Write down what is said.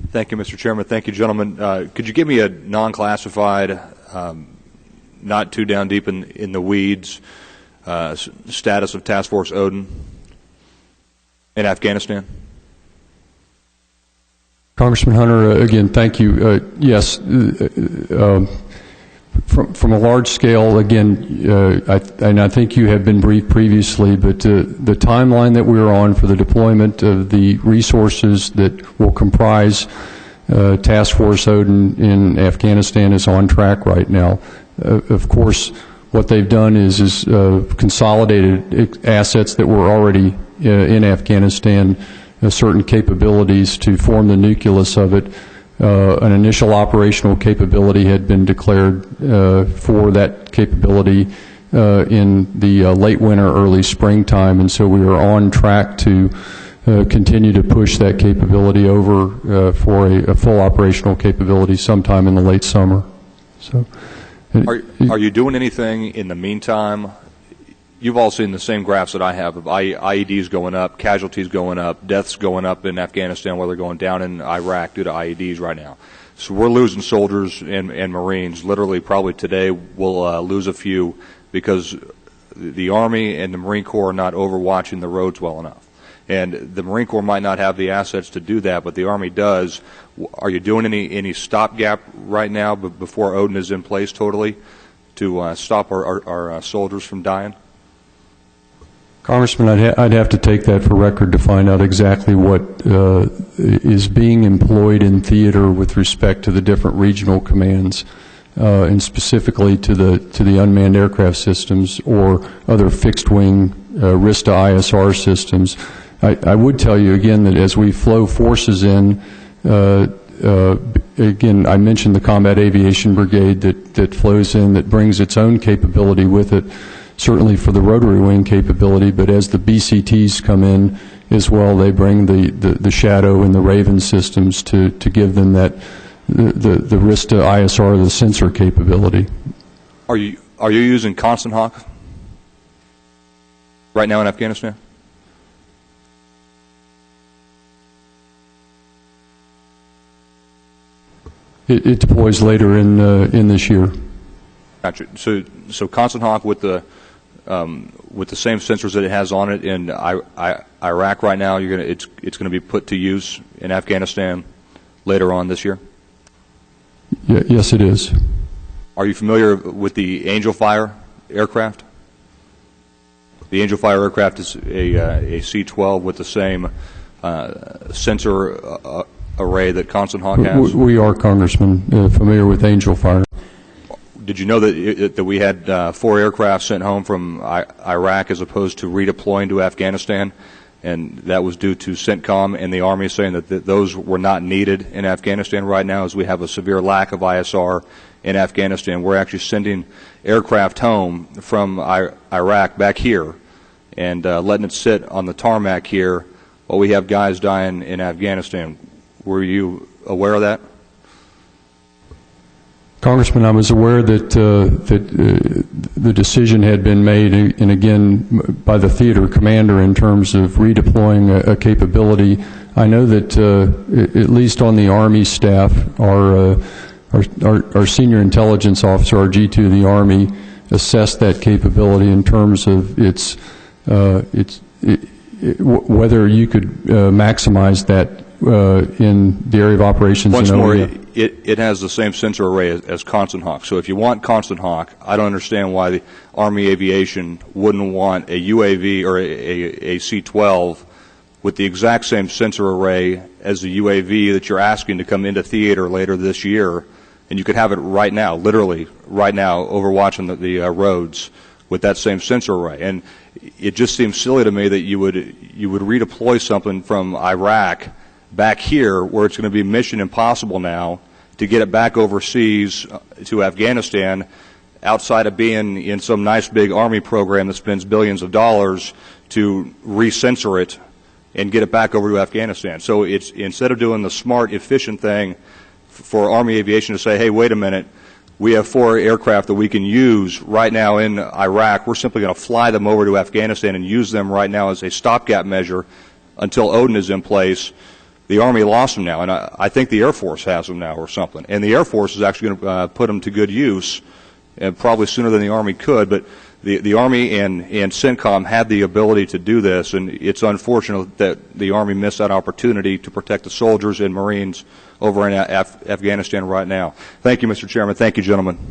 Thank you, Mr. Chairman. Thank you, gentlemen. Could you give me a non-classified, not too down deep in the weeds, status of Task Force Odin in Afghanistan? Congressman Hunter, again, thank you. Yes, from a large scale, again, and I think you have been briefed previously, but the timeline that we're on for the deployment of the resources that will comprise Task Force Odin in Afghanistan is on track right now. Of course, what they've done is consolidated assets that were already in Afghanistan, certain capabilities to form the nucleus of it. An initial operational capability had been declared for that capability in the late winter, early springtime, and so we are on track to continue to push that capability over for a full operational capability sometime in the late summer. So, are you doing anything in the meantime? You've all seen the same graphs that I have of IEDs going up, casualties going up, deaths going up in Afghanistan, while they're going down in Iraq due to IEDs right now. So we're losing soldiers and Marines. Literally, probably today we'll lose a few because the Army and the Marine Corps are not overwatching the roads well enough. And the Marine Corps might not have the assets to do that, but the Army does. Are you doing any stopgap right now before Odin is in place totally to stop our soldiers from dying? Congressman, I'd have to take that for record to find out exactly what is being employed in theater with respect to the different regional commands, and specifically to the unmanned aircraft systems or other fixed-wing RISTA ISR systems. I would tell you again that as we flow forces in, again, I mentioned the Combat Aviation Brigade that flows in, that brings its own capability with it, certainly for the rotary wing capability, but as the BCTs come in as well, they bring the Shadow and the Raven systems to give them that the RISTA ISR, the sensor capability. Are you using Constant Hawk right now in Afghanistan? It deploys later in this year. Gotcha. So Constant Hawk with the same sensors that it has on it in Iraq right now, it's going to be put to use in Afghanistan later on this year? Yes, it is. Are you familiar with the Angel Fire aircraft? The Angel Fire aircraft is a C-12 with the same sensor array that Constant Hawk has? We are, Congressman, familiar with Angel Fire. Did you know that we had 4 aircraft sent home from Iraq as opposed to redeploying to Afghanistan, and that was due to CENTCOM and the Army saying that those were not needed in Afghanistan right now, as we have a severe lack of ISR in Afghanistan. We're actually sending aircraft home from Iraq back here and letting it sit on the tarmac here while we have guys dying in Afghanistan. Were you aware of that? Congressman, I was aware that the decision had been made, and again, by the theater commander in terms of redeploying a capability. I know that at least on the Army staff, our senior intelligence officer, our G2 of the Army, assessed that capability in terms of whether you could maximize that in the area of operations. Once more, it has the same sensor array as Constant Hawk. So if you want Constant Hawk, I don't understand why the Army Aviation wouldn't want a UAV or a C-12 with the exact same sensor array as the UAV that you're asking to come into theater later this year, and you could have it right now, literally right now, overwatching the roads with that same sensor array. And it just seems silly to me that you would redeploy something from Iraq back here, where it's going to be mission impossible now to get it back overseas to Afghanistan, outside of being in some nice big Army program that spends billions of dollars to recensor it and get it back over to Afghanistan. So it's, instead of doing the smart, efficient thing for Army Aviation to say, hey, wait a minute, we have 4 aircraft that we can use right now in Iraq, we're simply going to fly them over to Afghanistan and use them right now as a stopgap measure until Odin is in place. the Army lost them now, and I think the Air Force has them now or something. And the Air Force is actually going to put them to good use, and probably sooner than the Army could. But the Army and CENTCOM had the ability to do this, and it's unfortunate that the Army missed that opportunity to protect the soldiers and Marines over in Afghanistan right now. Thank you, Mr. Chairman. Thank you, gentlemen.